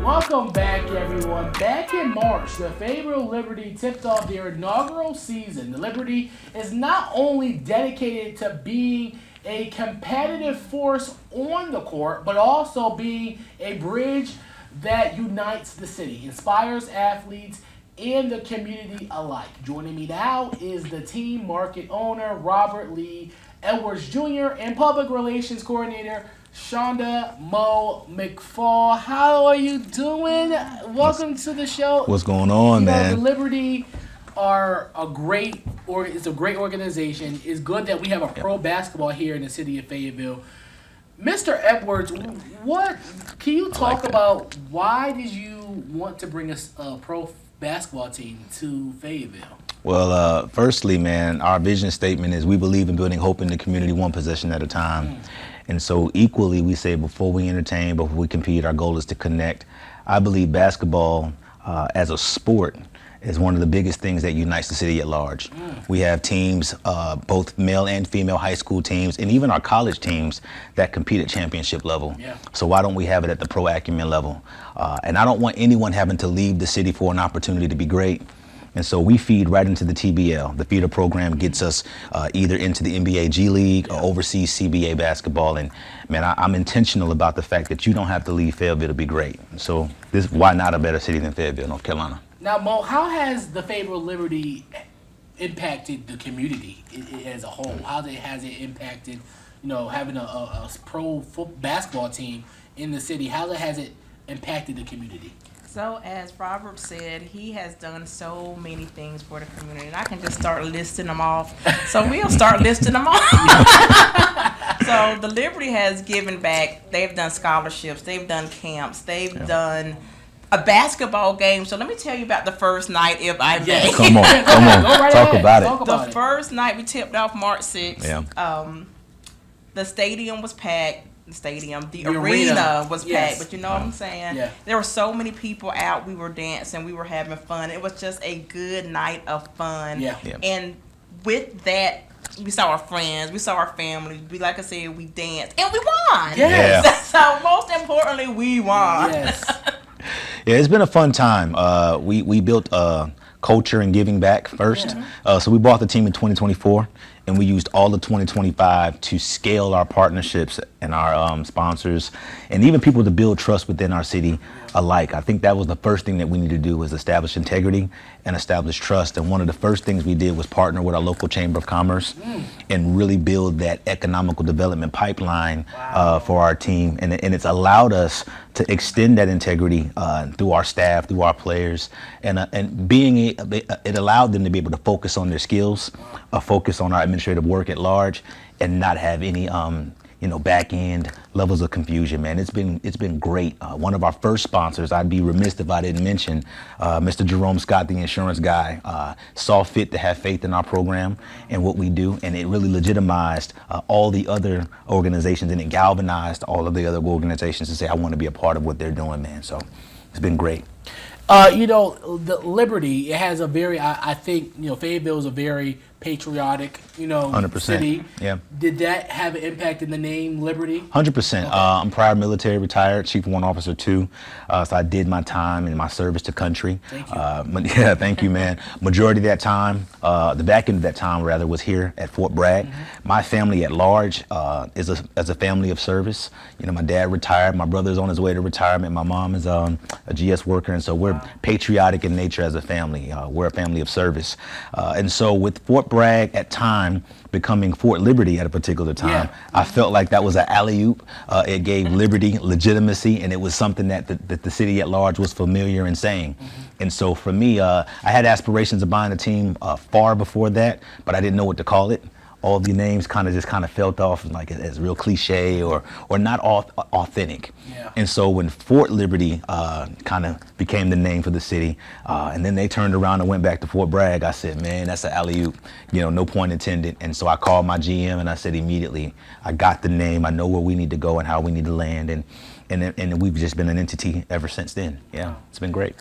Welcome back, everyone. Back in March, the Fayetteville Liberty tipped off their inaugural season. The Liberty is not only dedicated to being a competitive force on the court, but also being a bridge that unites the city, inspires athletes and the community alike. Joining me now is the team market owner, Robert Lee Edwards Jr., and public relations coordinator, Shonda Mcphaul. How are you doing? Welcome to the show. What's going on, man? The Liberty are it's a great organization. It's good that we have a pro basketball here in the city of Fayetteville. Mr. Edwards, what can you talk about? Why did you want to bring a pro basketball team to Fayetteville? Well, firstly, man, our vision statement is we believe in building hope in the community one possession at a time. And so equally, we say before we entertain, before we compete, our goal is to connect. I believe basketball as a sport is one of the biggest things that unites the city at large. We have teams, both male and female high school teams, and even our college teams that compete at championship level. So why don't we have it at the pro acumen level? And I don't want anyone having to leave the city for an opportunity to be great. And so we feed right into the TBL. The feeder program gets us either into the NBA G League or overseas CBA basketball. And man, I'm intentional about the fact that you don't have to leave Fayetteville to be great. So why not a better city than Fayetteville, North Carolina? Now, Mo, how has the Fayetteville Liberty impacted the community as a whole? How has it impacted, having a pro basketball team in the city? How has it impacted the community? So as Robert said, he has done so many things for the community, and I can just start listing them off. So we'll start listing them off. So the Liberty has given back. They've done scholarships. They've done camps. They've done a basketball game. So let me tell you about the first night, if I may. Come on. Talk about it. The first night we tipped off March 6th. The stadium was packed. The arena was packed, but you know what I'm saying? Yeah. There were so many people out. We were dancing. We were having fun. It was just a good night of fun. And with that, we saw our friends. We saw our family. Like I said, we danced. And we won. So most importantly, we won. Yeah, it's been a fun time. We built culture and giving back first. So we bought the team in 2024. And we used all of 2025 to scale our partnerships and our sponsors and even people to build trust within our city alike. I think that was the first thing that we need to do, was establish integrity and establish trust. And one of the first things we did was partner with our local Chamber of Commerce and really build that economical development pipeline for our team. And it's allowed us to extend that integrity through our staff, through our players, and it allowed them to be able to focus on their skills, focus on our administrative work at large, and not have any back end levels of confusion. Man, it's been great. One of our first sponsors, I'd be remiss if I didn't mention, Mr. Jerome Scott, the insurance guy, saw fit to have faith in our program and what we do, and it really legitimized all the other organizations, and it galvanized all of the other organizations to say, I want to be a part of what they're doing, man. So it's been great. The Liberty, it has a very, I think, Fayetteville is a very patriotic, 100%. city. Yeah. Did that have an impact in the name Liberty? 100%. Okay. I'm prior military, retired, Chief Warrant Officer 2. So I did my time in my service to country. Thank you. Thank you, man. Majority of that time, the back end of that time, rather, was here at Fort Bragg. My family at large is a family of service. My dad retired. My brother's on his way to retirement. My mom is a GS worker. And so we're patriotic in nature as a family. We're a family of service. And so with Fort Bragg at time becoming Fort Liberty at a particular time, I felt like that was an alley-oop. It gave Liberty legitimacy, and it was something that the city at large was familiar in saying. And so for me, I had aspirations of buying a team far before that, but I didn't know what to call it. All the names kind of felt off like as real cliche or not authentic. And so when Fort Liberty kind of became the name for the city, and then they turned around and went back to Fort Bragg, I said, man, that's an alley-oop, no pun intended. And so I called my GM and I said immediately, I got the name, I know where we need to go and how we need to land, and we've just been an entity ever since then. Yeah, it's been great.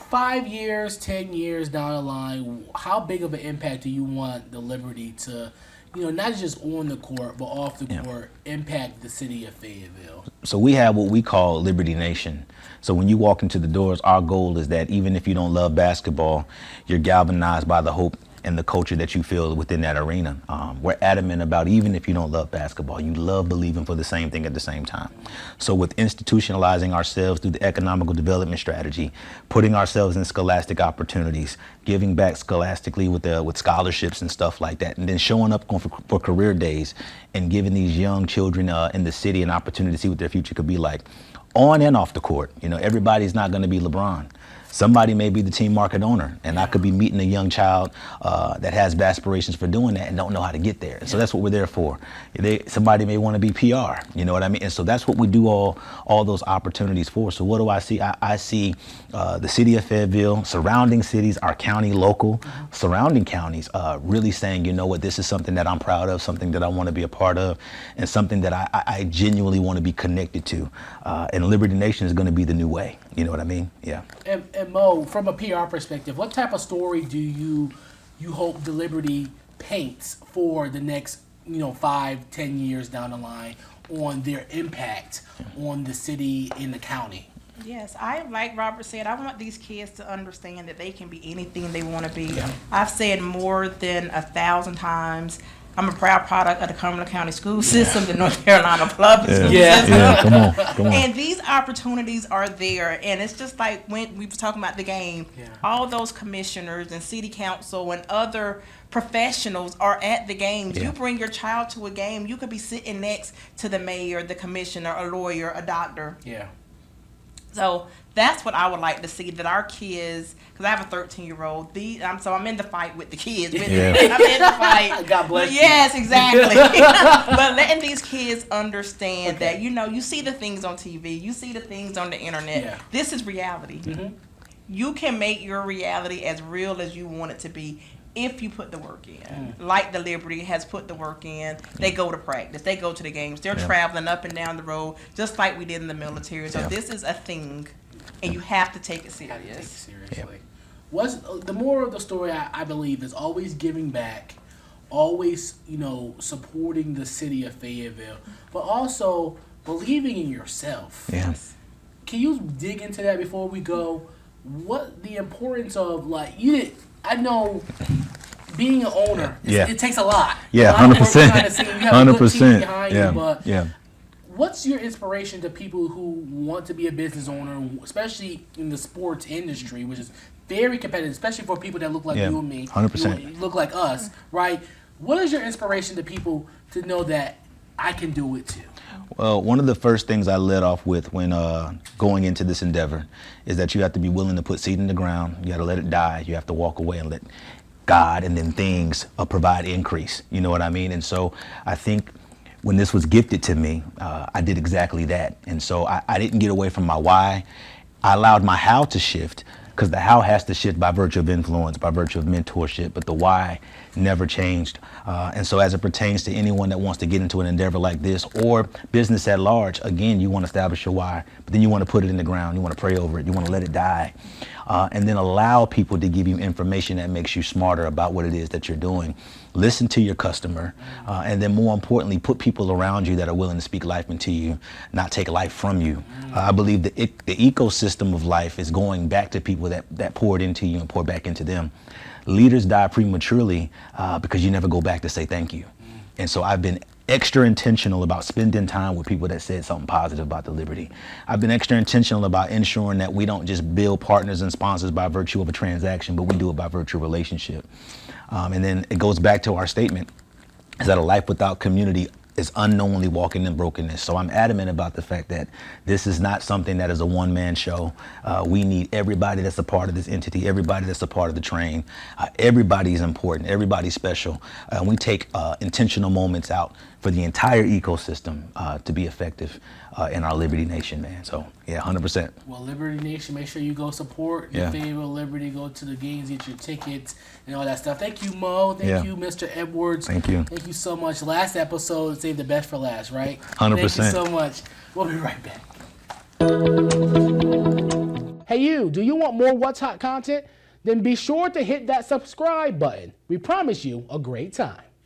5 years, 10 years down the line, how big of an impact do you want the Liberty to, not just on the court, but off the court, impact the city of Fayetteville? So we have what we call Liberty Nation. So when you walk into the doors, our goal is that even if you don't love basketball, you're galvanized by the hope and the culture that you feel within that arena. We're adamant about, even if you don't love basketball, you love believing for the same thing at the same time. So with institutionalizing ourselves through the economical development strategy, putting ourselves in scholastic opportunities, giving back scholastically with scholarships and stuff like that, and then showing up for career days and giving these young children in the city an opportunity to see what their future could be like, on and off the court. Everybody's not going to be LeBron. Somebody may be the team market owner, and I could be meeting a young child that has aspirations for doing that and don't know how to get there. And so that's what we're there for. Somebody may want to be PR, you know what I mean? And so that's what we do all those opportunities for. So what do I see? I see the city of Fayetteville, surrounding cities, our county, local, surrounding counties, really saying, you know what, this is something that I'm proud of, something that I want to be a part of, and something that I genuinely want to be connected to. And Liberty Nation is going to be the new way. You know what I mean? Yeah. And Mo, from a PR perspective, what type of story do you hope the Liberty paints for the next 5-10 years down the line on their impact on the city and the county? Yes, like Robert said, I want these kids to understand that they can be anything they want to be. Yeah. I've said more than 1,000 times, I'm a proud product of the Cumberland County school system, the North Carolina public school system. Yeah, come on. And these opportunities are there. And it's just like when we were talking about the game, all those commissioners and city council and other professionals are at the games. You bring your child to a game, you could be sitting next to the mayor, the commissioner, a lawyer, a doctor. Yeah. So that's what I would like to see, that our kids, because I have a 13-year-old, so I'm in the fight with the kids. I'm in the fight. God bless you. Yes, exactly. But letting these kids understand that, you see the things on TV, you see the things on the internet. Yeah. This is reality. Mm-hmm. You can make your reality as real as you want it to be if you put the work in. Like the Liberty has put the work in. They go to practice. They go to the games. They're traveling up and down the road just like we did in the military. So this is a thing, and you have to take it serious. Seriously. What's the moral of the story? I believe is always giving back, always supporting the city of Fayetteville, but also believing in yourself. Yes. Can you dig into that before we go? What the importance of I know being an owner, it takes a lot. Yeah, 100%. 100%. Yeah. What's your inspiration to people who want to be a business owner, especially in the sports industry, which is very competitive, especially for people that look like you and me, 100%. Look like us, right? What is your inspiration to people to know that I can do it too? Well, one of the first things I led off with when going into this endeavor is that you have to be willing to put seed in the ground. You got to let it die. You have to walk away and let God and then things provide increase. You know what I mean? And so I think when this was gifted to me, I did exactly that. And so I didn't get away from my why. I allowed my how to shift, because the how has to shift by virtue of influence, by virtue of mentorship, but the why never changed. And so as it pertains to anyone that wants to get into an endeavor like this or business at large, again, you want to establish your why, but then you want to put it in the ground. You want to pray over it. You want to let it die. And then allow people to give you information that makes you smarter about what it is that you're doing. Listen to your customer, and then more importantly, put people around you that are willing to speak life into you, not take life from you. I believe the ecosystem of life is going back to people that poured into you and poured back into them. Leaders die prematurely because you never go back to say thank you. And so I've been extra intentional about spending time with people that said something positive about the Liberty. I've been extra intentional about ensuring that we don't just build partners and sponsors by virtue of a transaction, but we do it by virtue of relationship. And then it goes back to our statement, is that a life without community is unknowingly walking in brokenness. So I'm adamant about the fact that this is not something that is a one-man show. We need everybody that's a part of this entity, everybody that's a part of the train. Everybody is important, everybody's special. We take intentional moments out for the entire ecosystem to be effective in our Liberty Nation, man. So yeah, 100%. Well, Liberty Nation, make sure you go support the Fayetteville Liberty, go to the games, get your tickets and all that stuff. Thank you, Mo. Thank you, Mr. Edwards. Thank you. Thank you so much. Last episode, save the best for last, right? 100%. Thank you so much. We'll be right back. Hey, you, do you want more What's Hot content? Then be sure to hit that subscribe button. We promise you a great time.